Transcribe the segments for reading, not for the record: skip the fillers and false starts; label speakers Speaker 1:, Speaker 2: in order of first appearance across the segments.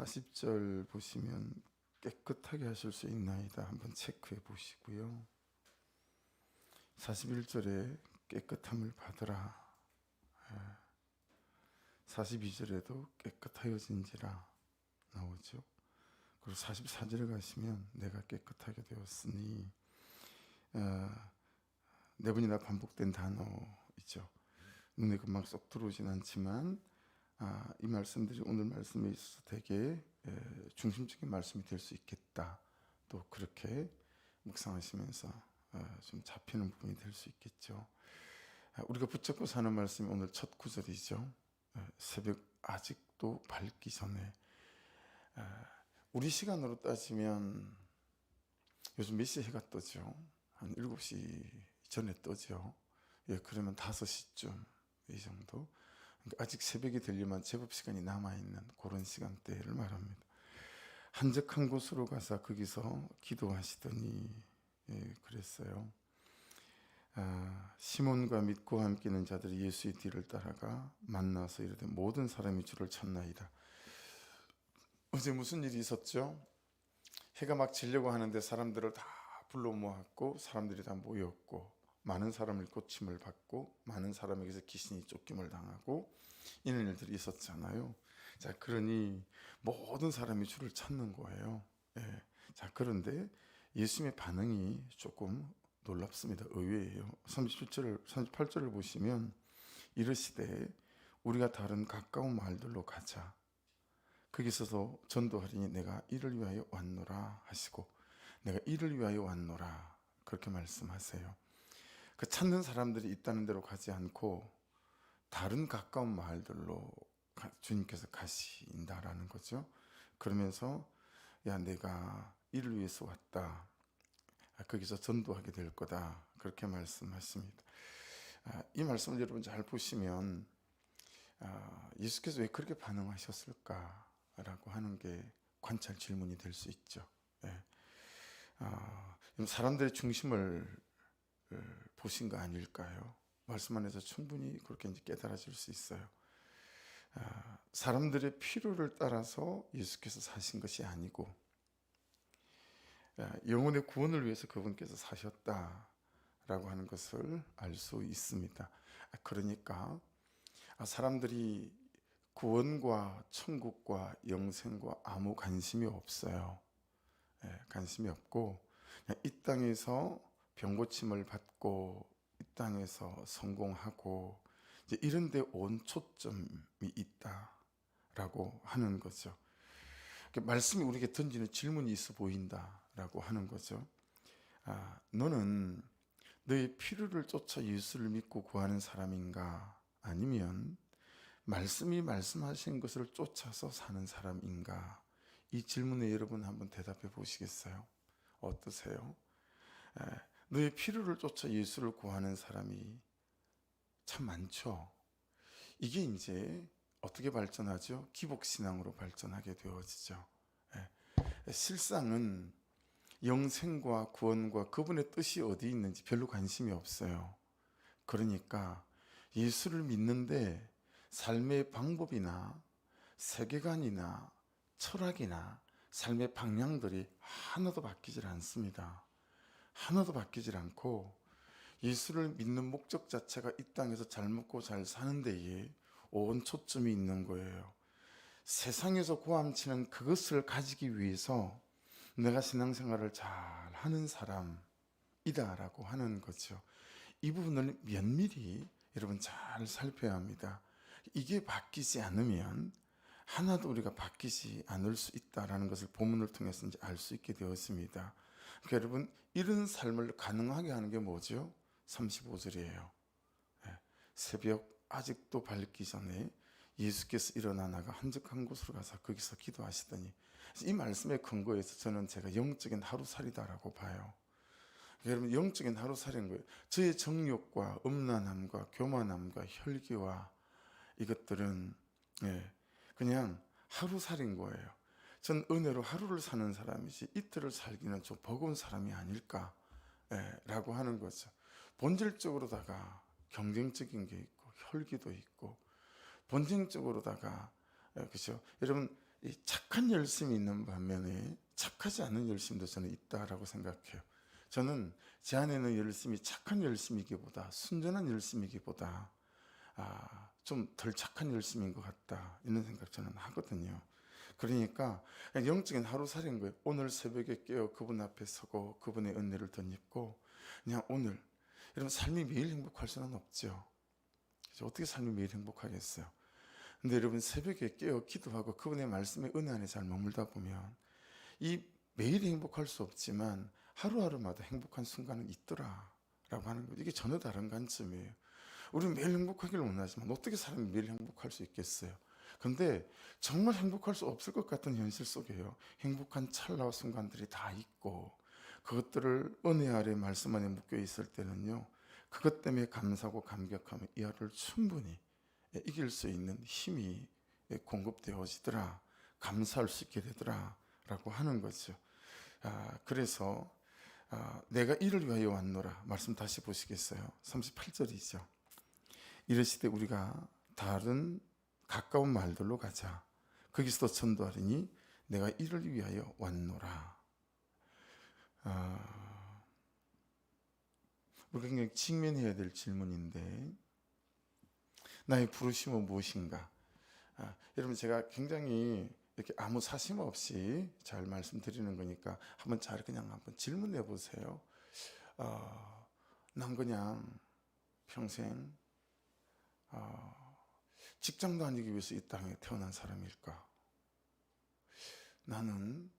Speaker 1: 40절 보시면 깨끗하게 하실 수 있나이다 한번 체크해 보시고요. 41절에 깨끗함을 받으라. 42절에도 깨끗하여진지라 나오죠. 그리고 44절에 가시면 내가 깨끗하게 되었으니, 네 번이나 반복된 단어 있죠. 눈에 금방 쏙 들어오진 않지만 이 말씀들이 오늘 말씀에 있어서 되게 중심적인 말씀이 될 수 있겠다. 또 그렇게 묵상하시면서 좀 잡히는 부분이 될 수 있겠죠. 우리가 붙잡고 사는 말씀이 오늘 첫 구절이죠. 새벽 아직도 밝기 전에. 우리 시간으로 따지면 요즘 몇 시에 해가 뜨죠? 한 7시 전에 뜨죠. 그러면 5시쯤 이 정도. 그러니까 아직 새벽이 되려면 제법 시간이 남아있는 그런 시간대를 말합니다. 한적한 곳으로 가서 거기서 기도하시더니 그랬어요. 시몬과 믿고 함께는 자들이 예수의 뒤를 따라가 만나서 이르되 모든 사람이 주를 찾나이다. 어제 무슨 일이 있었죠? 해가 막 지려고 하는데 사람들을 다 불러 모았고 사람들이 다 모였고 많은 사람을 고침을 받고 많은 사람에게서 귀신이 쫓김을 당하고 이런 일들이 있었잖아요. 자, 그러니 모든 사람이 주를 찾는 거예요. 자, 그런데 예수님의 반응이 조금 놀랍습니다. 의외예요. 38절을 보시면 이르시되 우리가 다른 가까운 마을들로 가자. 거기서도 전도하리니 내가 이를 위하여 왔노라 하시고, 내가 이를 위하여 왔노라 그렇게 말씀하세요. 그 찾는 사람들이 있다는 데로 가지 않고 다른 가까운 마을들로 주님께서 가신다라는 거죠. 그러면서 야, 내가 이를 위해서 왔다. 거기서 전도하게 될 거다. 그렇게 말씀하십니다. 이 말씀을 여러분 잘 보시면 예수께서 왜 그렇게 반응하셨을까라고 하는 게 관찰 질문이 될 수 있죠. 사람들의 중심을 보신 거 아닐까요? 말씀 안에서 충분히 그렇게 이제 깨달아질 수 있어요. 사람들의 필요를 따라서 예수께서 사신 것이 아니고 영혼의 구원을 위해서 그분께서 사셨다라고 하는 것을 알 수 있습니다. 그러니까 사람들이 구원과 천국과 영생과 아무 관심이 없어요. 관심이 없고 그냥 이 땅에서 병고침을 받고 이 땅에서 성공하고 이제 이런 데 온 초점이 있다라고 하는 거죠. 말씀이 우리에게 던지는 질문이 있어 보인다라고 하는 거죠. 너는 너의 필요를 쫓아 예수를 믿고 구하는 사람인가? 아니면 말씀이 말씀하신 것을 쫓아서 사는 사람인가? 이 질문에 여러분 한번 대답해 보시겠어요? 어떠세요? 너의 필요를 쫓아 예수를 구하는 사람이 참 많죠. 이게 이제 어떻게 발전하죠? 기복신앙으로 발전하게 되어지죠. 실상은 영생과 구원과 그분의 뜻이 어디 있는지 별로 관심이 없어요. 그러니까 예수를 믿는데 삶의 방법이나 세계관이나 철학이나 삶의 방향들이 하나도 바뀌질 않습니다. 하나도 바뀌질 않고 예수를 믿는 목적 자체가 이 땅에서 잘 먹고 잘 사는 데에 온 초점이 있는 거예요. 세상에서 고함치는 그것을 가지기 위해서 내가 신앙생활을 잘 하는 사람이다라고 하는 거죠. 이 부분을 면밀히 여러분 잘 살펴야 합니다. 이게 바뀌지 않으면 하나도 우리가 바뀌지 않을 수 있다는 것을 본문을 통해서 이제 알 수 있게 되었습니다. 그러니까 여러분 이런 삶을 가능하게 하는 게 뭐죠? 35절이에요. 새벽 아직도 밝기 전에 예수께서 일어나 나가 한적한 곳으로 가서 거기서 기도하시더니, 이 말씀의 근거에서 저는 제가 영적인 하루살이다라고 봐요. 여러분 영적인 하루살이인 거예요. 저의 정욕과 음란함과 교만함과 혈기와 이것들은 그냥 하루살인 거예요. 전 은혜로 하루를 사는 사람이지 이틀을 살기는 좀 버거운 사람이 아닐까 라고 하는 거죠. 본질적으로다가 경쟁적인 게 있고 혈기도 있고 본질적으로다가 그렇죠. 여러분 이 착한 열심이 있는 반면에 착하지 않은 열심도 저는 있다라고 생각해요. 저는 제 안에는 열심이 착한 열심이기보다 순전한 열심이기보다 좀 덜 착한 열심인 것 같다 이런 생각 저는 하거든요. 그러니까 영적인 하루살이인 거예요. 오늘 새벽에 깨어 그분 앞에 서고 그분의 은혜를 덧입고 그냥 오늘 여러분 삶이 매일 행복할 수는 없죠. 그래서 어떻게 삶이 매일 행복하겠어요. 근데 여러분 새벽에 깨어 기도하고 그분의 말씀에 은혜 안에 잘 머물다 보면 이 매일 행복할 수 없지만 하루하루마다 행복한 순간은 있더라 라고 하는 거죠. 이게 전혀 다른 관점이에요. 우리는 매일 행복하기를 원하지만 어떻게 사람이 매일 행복할 수 있겠어요. 근데 정말 행복할 수 없을 것 같은 현실 속에요, 행복한 찰나와 순간들이 다 있고 그것들을 은혜 아래 말씀 안에 묶여 있을 때는요, 그것 때문에 감사하고 감격하며 이 하루를 충분히 이길 수 있는 힘이 공급되어지더라, 감사할 수 있게 되더라 라고 하는 거죠. 그래서 내가 이를 위하여 왔노라 말씀 다시 보시겠어요? 38절이죠. 이르시되 우리가 다른 가까운 말들로 가자. 거기서도 전도하리니 내가 이를 위하여 왔노라. 우리가 굉장히 직면해야 될 질문인데, 나의 부르심은 무엇인가? 여러분, 제가 굉장히 이렇게 아무 사심 없이 잘 말씀드리는 거니까 한번 잘 그냥 한번 질문해 보세요. 난 그냥 평생 직장 다니기 위해서 이 땅에 태어난 사람일까? 나는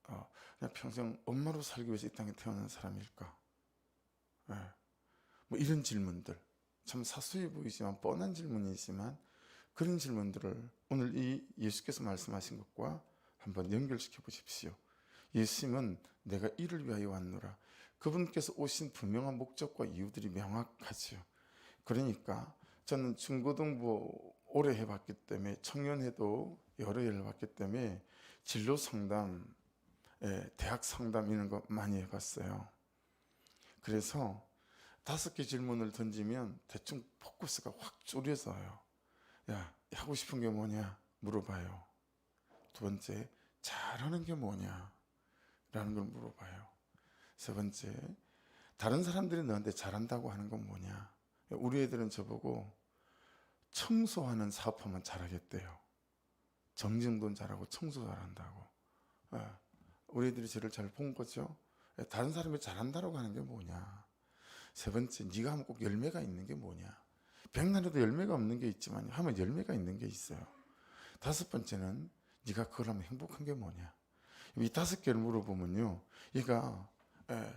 Speaker 1: 그냥 평생 엄마로 살기 위해서 이 땅에 태어난 사람일까? 뭐 이런 질문들, 참 사소해 보이지만 뻔한 질문이지만 그런 질문들을 오늘 이 예수께서 말씀하신 것과 한번 연결시켜 보십시오. 예수님은 내가 이를 위하여 왔노라. 그분께서 오신 분명한 목적과 이유들이 명확하죠. 그러니까 저는 중고등부 오래 해봤기 때문에, 청년회도 여러 해 해봤기 때문에 진로 상담, 대학 상담 이런 거 많이 해봤어요. 그래서 5개 질문을 던지면 대충 포커스가 확 줄여져요. 야, 하고 싶은 게 뭐냐 물어봐요. 두 번째, 잘하는 게 뭐냐 라는 걸 물어봐요. 세 번째, 다른 사람들이 너한테 잘한다고 하는 건 뭐냐. 우리 애들은 저보고 청소하는 사업하면 잘하겠대요. 정리정돈 잘하고 청소 잘한다고. 우리 애들이 저를 잘 본 거죠. 다른 사람이 잘한다고 하는 게 뭐냐. 세 번째, 네가 하면 꼭 열매가 있는 게 뭐냐. 백날에도 열매가 없는 게 있지만 하면 열매가 있는 게 있어요. 5번째는 네가 그걸 하면 행복한 게 뭐냐. 이 5개를 물어보면요, 얘가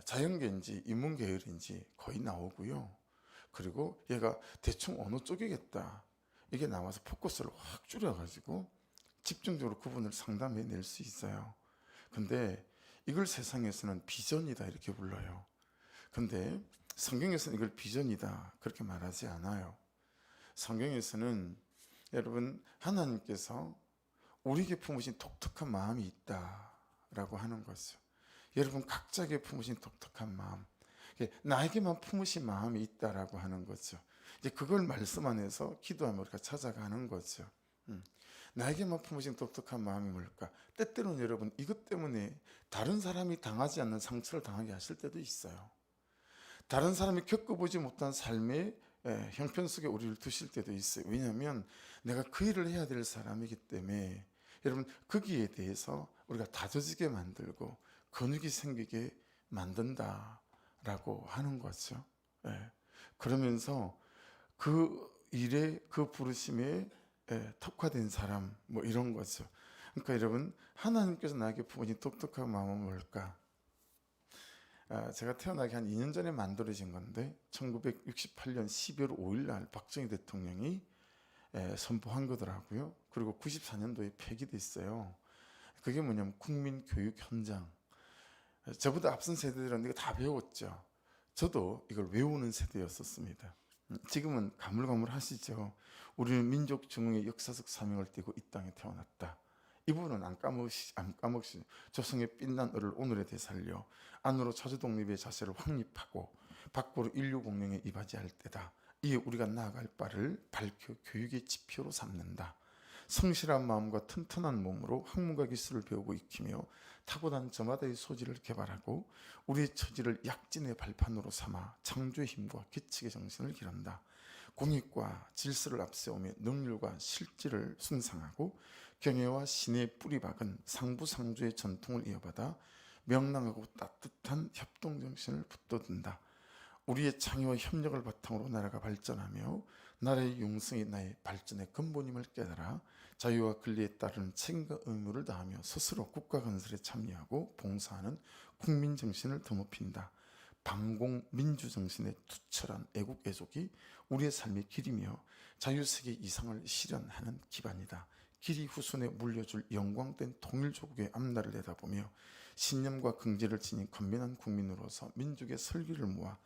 Speaker 1: 자연계인지 인문계열인지 거의 나오고요. 그리고 얘가 대충 어느 쪽이겠다, 이게 나와서 포커스를 확 줄여가지고 집중적으로 그분을 상담해 낼 수 있어요. 근데 이걸 세상에서는 비전이다 이렇게 불러요. 근데 성경에서는 이걸 비전이다 그렇게 말하지 않아요. 성경에서는 여러분, 하나님께서 우리에게 품으신 독특한 마음이 있다라고 하는 거죠. 여러분 각자에게 품으신 독특한 마음, 나에게만 품으신 마음이 있다라고 하는 거죠. 이제 그걸 말씀 안에서 기도하며 우리가 찾아가는 거죠. 나에게만 품으신 독특한 마음이 뭘까? 때때로는 여러분 이것 때문에 다른 사람이 당하지 않는 상처를 당하게 하실 때도 있어요. 다른 사람이 겪어보지 못한 삶의 형편 속에 우리를 두실 때도 있어요. 왜냐하면 내가 그 일을 해야 될 사람이기 때문에 여러분 거기에 대해서 우리가 다져지게 만들고 근육이 생기게 만든다라고 하는 거죠. 그러면서 그 일에, 그 부르심에 특화된 사람, 뭐 이런 거죠. 그러니까 여러분, 하나님께서 나에게 부어진 독특한 마음은 뭘까? 제가 태어나기 한 2년 전에 만들어진 건데 1968년 12월 5일 날 박정희 대통령이 선포한 거더라고요. 그리고 94년도에 폐기됐어요. 그게 뭐냐면 국민교육 현장. 저보다 앞선 세대들은 이거 다 배웠죠. 저도 이걸 외우는 세대였었습니다. 지금은 가물가물하시죠. 우리는 민족 중흥의 역사적 사명을 띠고 이 땅에 태어났다. 이 부분은 안 까먹으시. 조성의 빛난 을을 오늘에 되살려 안으로 자주 독립의 자세를 확립하고 밖으로 인류 공명에 이바지할 때다. 이에 우리가 나아갈 바를 밝혀 교육의 지표로 삼는다. 성실한 마음과 튼튼한 몸으로 학문과 기술을 배우고 익히며 타고난 저마다의 소질을 개발하고 우리의 처지를 약진의 발판으로 삼아 창조의 힘과 규칙의 정신을 기른다. 공익과 질서를 앞세우며 능률과 실질을 숭상하고 경애와 신의 뿌리박은 상부상조의 전통을 이어받아 명랑하고 따뜻한 협동정신을 붙돋는다. 우리의 창의와 협력을 바탕으로 나라가 발전하며 나라의 융성이 나의 발전의 근본임을 깨달아 자유와 권리에 따르는 책임과 의무를 다하며 스스로 국가 건설에 참여하고 봉사하는 국민정신을 드높인다. 반공민주정신의 투철한 애국애족이 우리의 삶의 길이며 자유세계 이상을 실현하는 기반이다. 길이 후손에 물려줄 영광된 통일조국의 앞날을 내다보며 신념과 긍지를 지닌 건면한 국민으로서 민족의 설기를 모아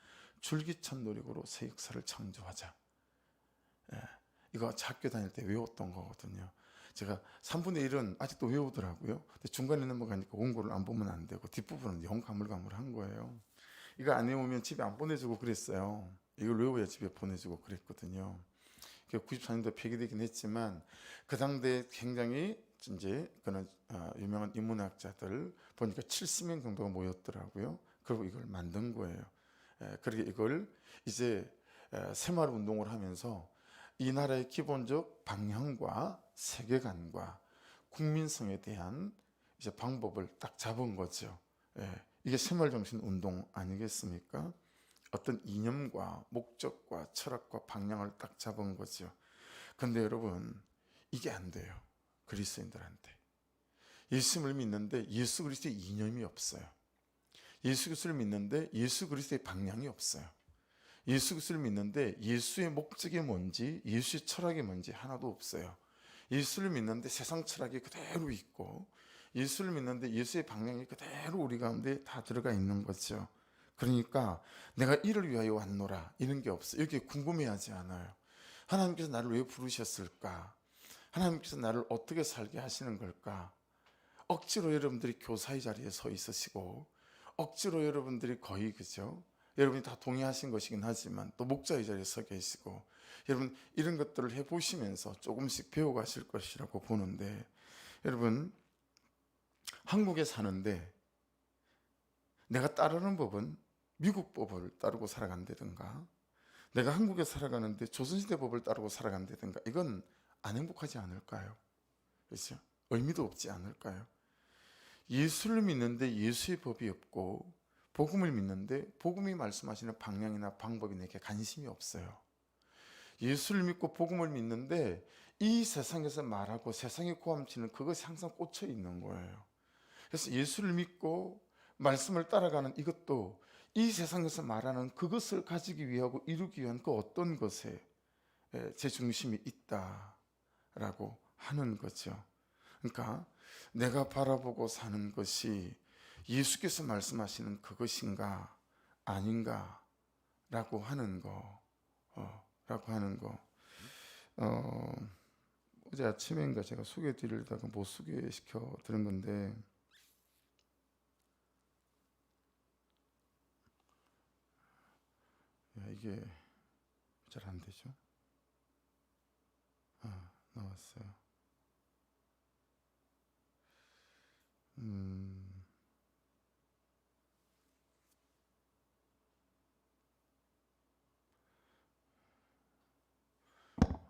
Speaker 1: 줄기찬 노력으로 새 역사를 창조하자. 이거 학교 다닐 때 외웠던 거거든요. 제가 3분의 1은 아직도 외우더라고요. 근데 중간에 넘어가니까 원고를 안 보면 안 되고 뒷부분은 영 가물가물한 거예요. 이거 안 외우면 집에 안 보내주고 그랬어요. 이걸 외워야 집에 보내주고 그랬거든요. 94년도 폐기되긴 했지만 그 당대 굉장히 이제 그는 유명한 인문학자들 보니까 70명 정도가 모였더라고요. 그리고 이걸 만든 거예요. 그렇게 이걸 이제 새마을 운동을 하면서 이 나라의 기본적 방향과 세계관과 국민성에 대한 이제 방법을 딱 잡은 거죠. 이게 새마을 정신 운동 아니겠습니까? 어떤 이념과 목적과 철학과 방향을 딱 잡은 거죠. 근데 여러분, 이게 안 돼요. 그리스도인들한테. 예수님을 믿는데 예수 그리스도의 이념이 없어요. 예수 그리스도를 믿는데 예수 그리스도의 방향이 없어요. 예수 그리스도를 믿는데 예수의 목적이 뭔지, 예수의 철학이 뭔지 하나도 없어요. 예수를 믿는데 세상 철학이 그대로 있고, 예수를 믿는데 예수의 방향이 그대로 우리 가운데 다 들어가 있는 거죠. 그러니까 내가 이를 위하여 왔노라 이런 게 없어요. 여기에 궁금해하지 않아요. 하나님께서 나를 왜 부르셨을까? 하나님께서 나를 어떻게 살게 하시는 걸까? 억지로 여러분들이 교사의 자리에 서 있으시고, 억지로 여러분들이 거의 그죠? 여러분이 다 동의하신 것이긴 하지만 또 목자의 자리에 서 계시고, 여러분 이런 것들을 해보시면서 조금씩 배워가실 것이라고 보는데, 여러분 한국에 사는데 내가 따르는 법은 미국 법을 따르고 살아간다든가, 내가 한국에 살아가는데 조선시대 법을 따르고 살아간다든가, 이건 안 행복하지 않을까요? 그렇죠? 의미도 없지 않을까요? 예수를 믿는데 예수의 법이 없고, 복음을 믿는데 복음이 말씀하시는 방향이나 방법이 내게 관심이 없어요. 예수를 믿고 복음을 믿는데 이 세상에서 말하고 세상에 고함치는 그것이 항상 꽂혀 있는 거예요. 그래서 예수를 믿고 말씀을 따라가는 이것도 이 세상에서 말하는 그것을 가지기 위하고 이루기 위한 그 어떤 것에 제 중심이 있다라고 하는 거죠. 그러니까 내가 바라보고 사는 것이 예수께서 말씀하시는 그것인가 아닌가 라고 하는 거, 어제 아침인가 제가 소개해 드리려다가 못 소개시켜 드린 건데, 이게 잘 안 되죠? 나왔어요.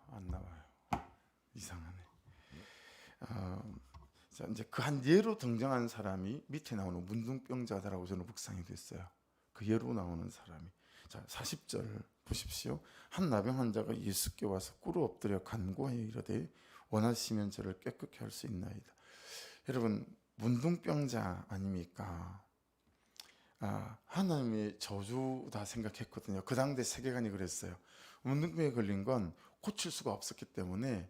Speaker 1: 안 나와요. 이상하네. 자, 이제 그 한 예로 등장한 사람이 밑에 나오는 문둥병자다라고 저는 묵상이 됐어요. 그 예로 나오는 사람이. 자, 40절 보십시오. 한 나병 환자가 예수께 와서 꿇어 엎드려 간구하여 이르되 원하시면 저를 깨끗게 할 수 있나이다. 여러분, 문둥병자 아닙니까? 하나님의 저주다 생각했거든요. 그 당대 세계관이 그랬어요. 문둥병에 걸린 건 고칠 수가 없었기 때문에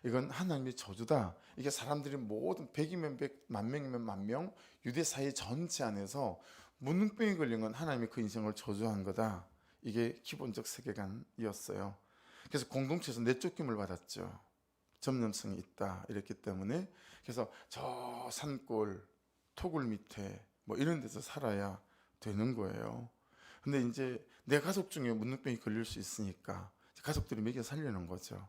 Speaker 1: 이건 하나님의 저주다. 이게 사람들이 모든 100이면 100, 만 명이면 만 명, 유대 사회 전체 안에서 문둥병에 걸린 건 하나님이 그 인생을 저주한 거다. 이게 기본적 세계관이었어요. 그래서 공동체에서 내쫓김을 받았죠. 전염성이 있다 이랬기 때문에. 그래서 저 산골 토굴 밑에 뭐 이런 데서 살아야 되는 거예요. 근데 이제 내 가족 중에 문둥병이 걸릴 수 있으니까 가족들이 먹여 살리는 거죠.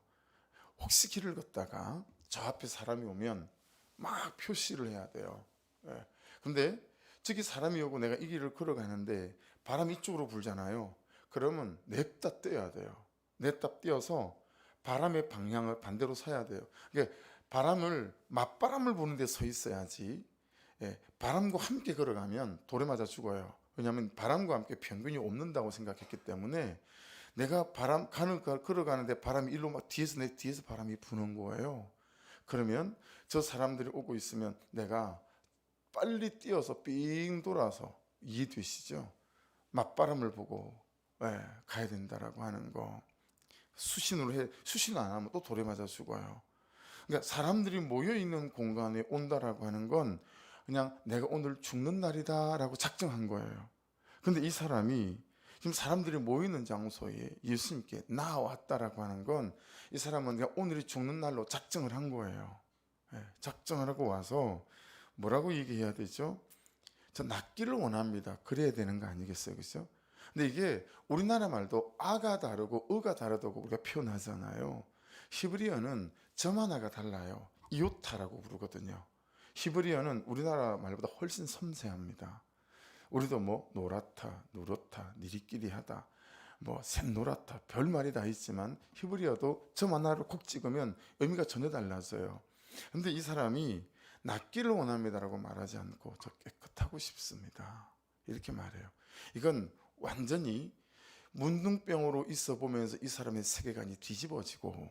Speaker 1: 혹시 길을 걷다가 저 앞에 사람이 오면 막 표시를 해야 돼요. 예. 근데 저기 사람이 오고 내가 이 길을 걸어가는데 바람이 이쪽으로 불잖아요. 그러면 냅다 떼야 돼요. 냅다 떼어서 바람의 방향을 반대로 서야 돼요. 그러니까 맞바람을 부는 데 서 있어야지. 예, 바람과 함께 걸어가면 돌에 맞아 죽어요. 왜냐하면 바람과 함께 평균이 없는다고 생각했기 때문에 내가 걸어가는데 바람이 일로 막 내 뒤에서 바람이 부는 거예요. 그러면 저 사람들이 오고 있으면 내가 빨리 뛰어서 삥 돌아서, 이해되시죠? 맞바람을 보고 가야 된다라고 하는 거. 수신 안 하면 또 돌에 맞아 죽어요. 그러니까 사람들이 모여 있는 공간에 온다라고 하는 건 그냥 내가 오늘 죽는 날이다라고 작정한 거예요. 근데 이 사람이 지금 사람들이 모이는 장소에 예수님께 나왔다라고 하는 건 이 사람은 그냥 오늘이 죽는 날로 작정을 한 거예요. 작정을 하고 와서 뭐라고 얘기해야 되죠? 저 낫기를 원합니다. 그래야 되는 거 아니겠어요? 그죠? 근데 이게 우리나라 말도 아가 다르고 어가 다르다고 우리가 표현하잖아요. 히브리어는 점 하나가 달라요. 이오타라고 부르거든요. 히브리어는 우리나라 말보다 훨씬 섬세합니다. 우리도 뭐 노랗다, 누렇다, 니리끼리 하다, 뭐 샛노랗다, 별말이 다 있지만 히브리어도 점 하나를 콕 찍으면 의미가 전혀 달라져요. 근데 이 사람이 낫기를 원합니다라고 말하지 않고 저 깨끗하고 싶습니다, 이렇게 말해요. 이건 완전히 문둥병으로 있어 보면서 이 사람의 세계관이 뒤집어지고,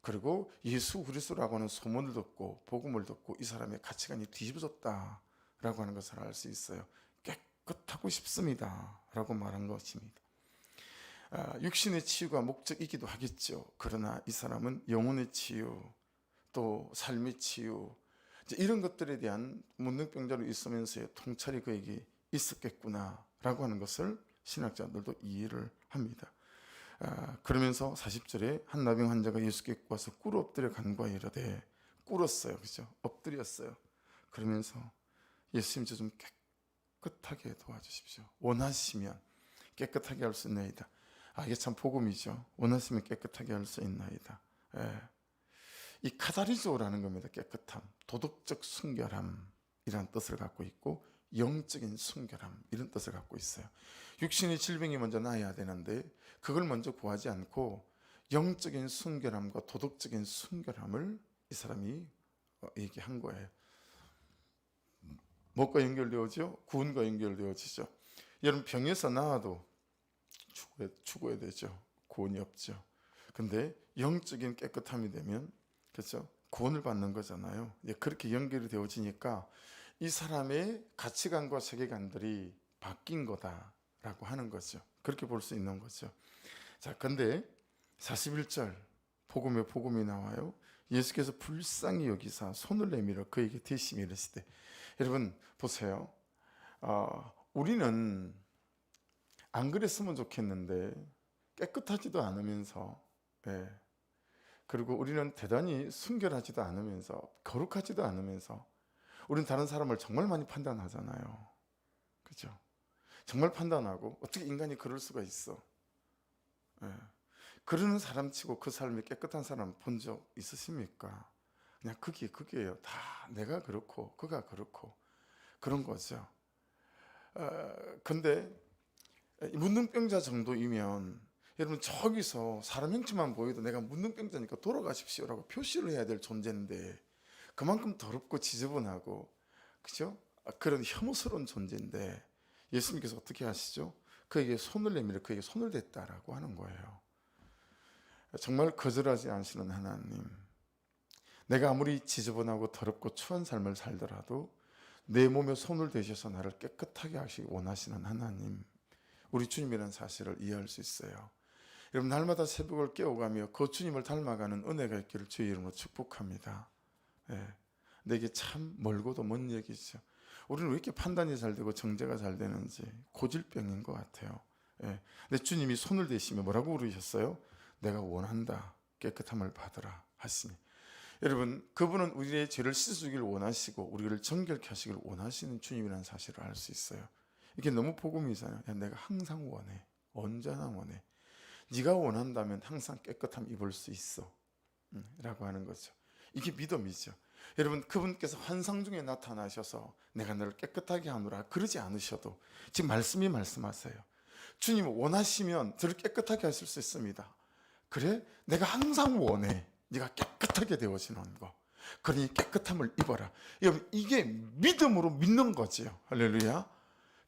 Speaker 1: 그리고 예수 그리스도라고 하는 소문을 듣고 복음을 듣고 이 사람의 가치관이 뒤집어졌다라고 하는 것을 알 수 있어요. 깨끗하고 싶습니다 라고 말한 것입니다. 육신의 치유가 목적이기도 하겠죠. 그러나 이 사람은 영혼의 치유, 또 삶의 치유, 이런 것들에 대한 문둥병자로 있으면서의 통찰이 그에게 있었겠구나 라고 하는 것을 신학자들도 이해를 합니다. 그러면서 40절에 한 나병 환자가 예수께 와서 꿇어 엎드려 간구하여 이르되, 꿇었어요, 그죠? 엎드렸어요. 그러면서 예수님, 저 좀 깨끗하게 도와주십시오. 원하시면 깨끗하게 할 수 있나이다. 이게 참 복음이죠. 원하시면 깨끗하게 할 수 있나이다. 이 카다리조라는 겁니다. 깨끗함, 도덕적 순결함이라는 뜻을 갖고 있고 영적인 순결함, 이런 뜻을 갖고 있어요. 육신의 질병이 먼저 나아야 되는데 그걸 먼저 구하지 않고 영적인 순결함과 도덕적인 순결함을 이 사람이 얘기한 거예요. 뭐가 연결되어지죠? 구원과 연결되어지죠. 여러분, 병에서 나아도 죽어야 되죠. 구원이 없죠. 근데 영적인 깨끗함이 되면, 그렇죠, 구원을 받는 거잖아요. 그렇게 연결이 되어지니까 이 사람의 가치관과 세계관들이 바뀐 거다라고 하는 거죠. 그렇게 볼 수 있는 거죠. 자, 근데 41절 복음이 나와요. 예수께서 불쌍히 여기사 손을 내밀어 그에게 대시며 이르시되, 여러분 보세요. 우리는 안 그랬으면 좋겠는데 깨끗하지도 않으면서, 그리고 우리는 대단히 순결하지도 않으면서 거룩하지도 않으면서 우리는 다른 사람을 정말 많이 판단하잖아요. 그죠? 정말 판단하고, 어떻게 인간이 그럴 수가 있어? 그러는 사람치고 그 삶이 깨끗한 사람 본 적 있으십니까? 그냥 그게요. 다 내가 그렇고 그가 그렇고 그런 거죠. 근데 문둥병자 정도이면 여러분, 저기서 사람 형체만 보여도 내가 문둥병자니까 돌아가십시오라고 표시를 해야 될 존재인데, 그만큼 더럽고 지저분하고, 그죠? 그런 혐오스러운 존재인데 예수님께서 어떻게 하시죠? 그에게 손을 내밀어 그에게 손을 댔다라고 하는 거예요. 정말 거절하지 않으시는 하나님, 내가 아무리 지저분하고 더럽고 추한 삶을 살더라도 내 몸에 손을 대셔서 나를 깨끗하게 하시기 원하시는 하나님, 우리 주님이라는 사실을 이해할 수 있어요. 여러분, 날마다 새벽을 깨어가며 그 주님을 닮아가는 은혜가 있기를 주의 이름으로 축복합니다. 내게 참 멀고도 먼 얘기죠. 우리는 왜 이렇게 판단이 잘 되고 정죄가 잘 되는지 고질병인 것 같아요. 근데 주님이 손을 대시며 뭐라고 부르셨어요? 내가 원한다, 깨끗함을 받으라 하시니. 여러분, 그분은 우리의 죄를 씻어주기를 원하시고 우리를 정결케 하시기를 원하시는 주님이라는 사실을 알 수 있어요. 이게 너무 복음이잖아요. 내가 항상 원해, 언제나 원해. 네가 원한다면 항상 깨끗함 입을 수 있어, 라고 하는 거죠. 이게 믿음이죠. 여러분, 그분께서 환상 중에 나타나셔서 내가 너를 깨끗하게 하노라 그러지 않으셔도 지금 말씀이 말씀하세요. 주님 원하시면 저를 깨끗하게 하실 수 있습니다. 그래? 내가 항상 원해. 네가 깨끗하게 되어지는 거. 그러니 깨끗함을 입어라. 여러분, 이게 믿음으로 믿는 거지요. 할렐루야.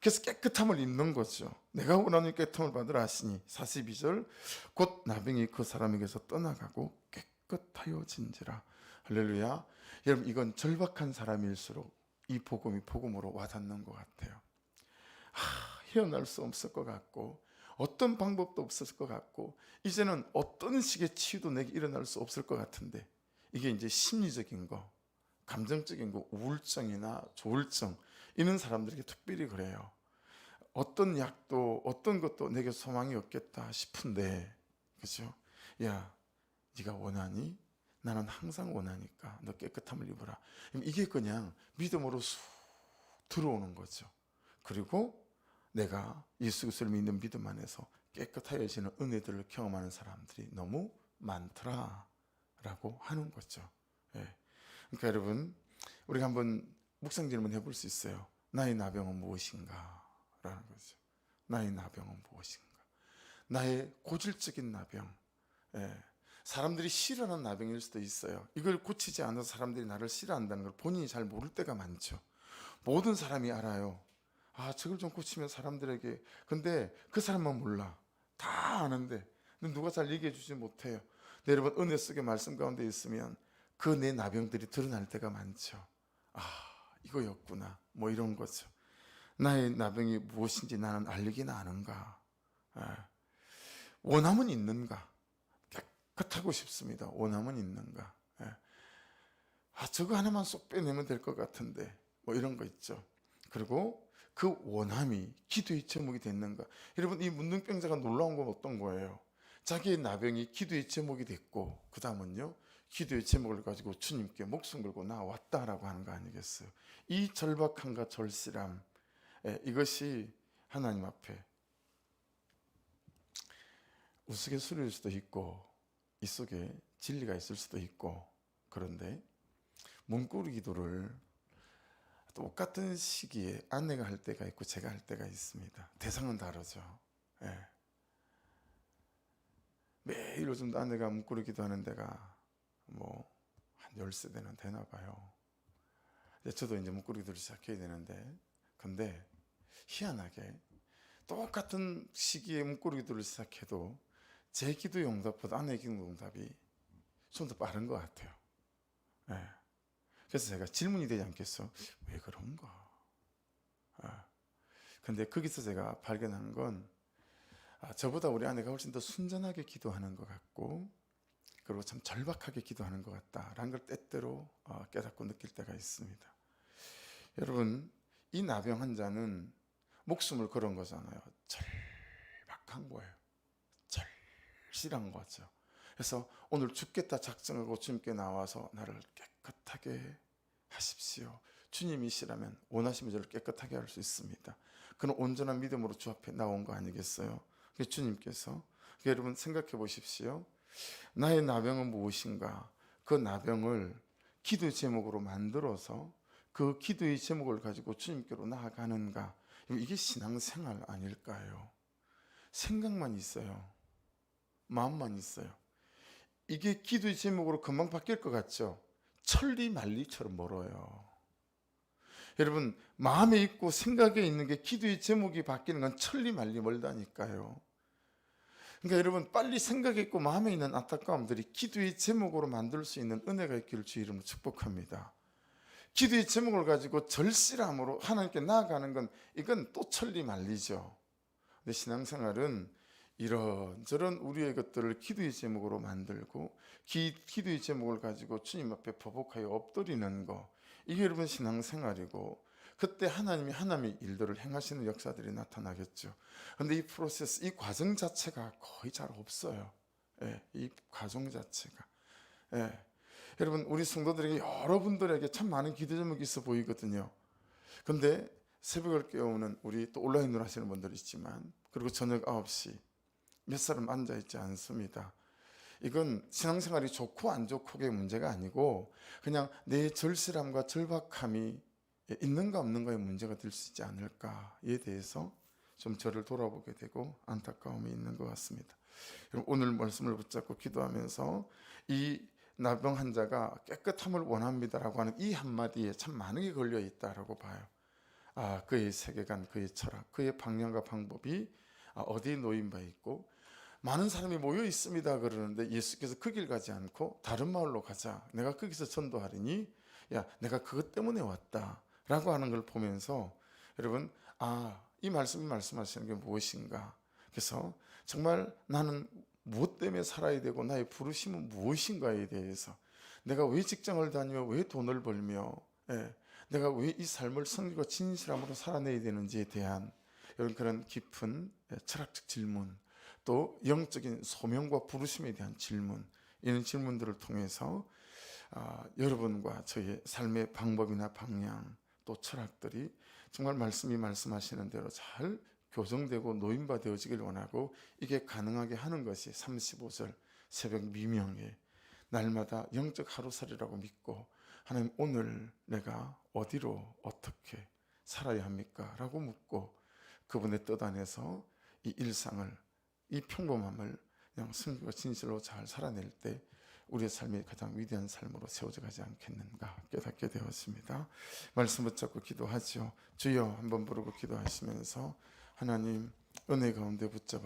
Speaker 1: 그래서 깨끗함을 입는 거죠. 내가 원하는 깨끗함을 받으라 하시니 42절 곧 나병이 그 사람에게서 떠나가고 깨끗하여진지라. 할렐루야. 여러분, 이건 절박한 사람일수록 이 복음이 복음으로 와닿는 것 같아요. 헤어날 수 없을 것 같고 어떤 방법도 없을 것 같고 이제는 어떤 식의 치유도 내게 일어날 수 없을 것 같은데, 이게 이제 심리적인 거, 감정적인 거, 우울증이나 조울증 이런 사람들에게 특별히 그래요. 어떤 약도 어떤 것도 내게 소망이 없겠다 싶은데, 그죠? 야, 네가 원하니? 나는 항상 원하니까 너 깨끗함을 입어라. 이게 그냥 믿음으로 쑥 들어오는 거죠. 그리고 내가 예수 그리스도를 믿는 믿음 안에서 깨끗하여지는 은혜들을 경험하는 사람들이 너무 많더라라고 하는 거죠. 예. 그러니까 여러분, 우리가 한번 묵상 질문 해볼 수 있어요. 나의 나병은 무엇인가? 라는 거죠. 나의 나병은 무엇인가? 나의 고질적인 나병, 예. 사람들이 싫어하는 나병일 수도 있어요. 이걸 고치지 않아서 사람들이 나를 싫어한다는 걸 본인이 잘 모를 때가 많죠. 모든 사람이 알아요. 저걸 좀 고치면 사람들에게, 근데 그 사람만 몰라. 다 아는데 누가 잘 얘기해 주지 못해요. 근데 여러분, 은혜 속의 말씀 가운데 있으면 그 내 나병들이 드러날 때가 많죠. 이거였구나, 뭐 이런 거죠. 나의 나병이 무엇인지 나는 알기는 아는가? 원함은 있는가? 깨끗하고 싶습니다. 원함은 있는가? 저거 하나만 쏙 빼내면 될 것 같은데, 뭐 이런 거 있죠. 그리고 그 원함이 기도의 제목이 됐는가? 여러분, 이 문둥병자가 놀라운 건 어떤 거예요? 자기의 나병이 기도의 제목이 됐고, 그 다음은요, 기도의 제목을 가지고 주님께 목숨 걸고 나왔다라고 하는 거 아니겠어요? 이 절박함과 절실함, 이것이 하나님 앞에 우스갯소리일 수도 있고 이 속에 진리가 있을 수도 있고, 그런데 문구리 기도를 똑같은 시기에 아내가 할 때가 있고 제가 할 때가 있습니다. 대상은 다르죠. 매일 요즘도 아내가 문구리 기도하는 데가 뭐 한 10세대는 되나 봐요. 저도 이제 문구리 기도를 시작해야 되는데, 근데 희한하게 똑같은 시기에 문구리 기도를 시작해도 제 기도 응답보다 아내의 기도 응답이 좀 더 빠른 것 같아요. 그래서 제가 질문이 되지 않겠어? 왜 그런가? 근데 거기서 제가 발견한 건 저보다 우리 아내가 훨씬 더 순전하게 기도하는 것 같고, 그리고 참 절박하게 기도하는 것 같다라는 걸 때때로 깨닫고 느낄 때가 있습니다. 여러분, 이 나병 환자는 목숨을 걸은 거잖아요. 절박한 거예요. 절실한 거죠. 그래서 오늘 죽겠다 작정하고 주님께 나와서 나를 깨끗하게 하십시오. 주님이시라면 원하시면 저를 깨끗하게 할 수 있습니다. 그는 온전한 믿음으로 주 앞에 나온 거 아니겠어요? 주님께서, 여러분 생각해 보십시오. 나의 나병은 무엇인가? 그 나병을 기도의 제목으로 만들어서 그 기도의 제목을 가지고 주님께로 나아가는가? 이게 신앙생활 아닐까요? 생각만 있어요. 마음만 있어요. 이게 기도의 제목으로 금방 바뀔 것 같죠? 천리만리처럼 멀어요. 여러분, 마음에 있고 생각에 있는 게 기도의 제목이 바뀌는 건 천리만리 멀다니까요. 그러니까 여러분, 빨리 생각에 있고 마음에 있는 안타까움들이 기도의 제목으로 만들 수 있는 은혜가 있기를 주 이름으로 축복합니다. 기도의 제목을 가지고 절실함으로 하나님께 나아가는 건 이건 또 천리만리죠. 근데 신앙생활은 이런저런 우리의 것들을 기도의 제목으로 만들고 기도의 제목을 가지고 주님 앞에 보복하여 엎드리는 거, 이게 여러분 신앙생활이고, 그때 하나님이 하나님의 일들을 행하시는 역사들이 나타나겠죠. 그런데 이 프로세스, 이 과정 자체가 거의 잘 없어요. 이 과정 자체가. 여러분, 우리 성도들에게, 여러분들에게 참 많은 기도 제목이 있어 보이거든요. 근데 새벽을 깨우는 우리 또 온라인으로 하시는 분들 있지만, 그리고 저녁 9시 몇 사람 앉아있지 않습니다. 이건 신앙생활이 좋고 안 좋고의 문제가 아니고 그냥 내 절실함과 절박함이 있는가 없는가의 문제가 될 수 있지 않을까에 대해서 좀 저를 돌아보게 되고 안타까움이 있는 것 같습니다. 오늘 말씀을 붙잡고 기도하면서 이 나병 환자가 깨끗함을 원합니다라고 하는 이 한마디에 참 많은 게 걸려 있다라고 봐요. 그의 세계관, 그의 철학, 그의 방향과 방법이 어디에 놓인 바 있고, 많은 사람이 모여 있습니다 그러는데 예수께서 그 길 가지 않고 다른 마을로 가자, 내가 거기서 전도하리니 야 내가 그것 때문에 왔다 라고 하는 걸 보면서 여러분, 이 말씀이 말씀하시는 게 무엇인가, 그래서 정말 나는 무엇 때문에 살아야 되고 나의 부르심은 무엇인가에 대해서, 내가 왜 직장을 다니며 왜 돈을 벌며 내가 왜 이 삶을 성실과 진실함으로 살아내야 되는지에 대한 이런 그런 깊은 철학적 질문, 또 영적인 소명과 부르심에 대한 질문, 이런 질문들을 통해서 여러분과 저의 삶의 방법이나 방향, 또 철학들이 정말 말씀이 말씀하시는 대로 잘 교정되고 노인바 되어지길 원하고, 이게 가능하게 하는 것이 35절 새벽 미명에 날마다 영적 하루살이라고 믿고, 하나님 오늘 내가 어디로 어떻게 살아야 합니까? 라고 묻고 그분의 뜻 안에서 이 일상을, 이 평범함을 그냥 성경과 진실로 잘 살아낼 때 우리의 삶이 가장 위대한 삶으로 세워져 가지 않겠는가 깨닫게 되었습니다. 말씀 붙잡고 기도하죠. 주여 한번 부르고 기도하시면서 하나님 은혜 가운데 붙잡아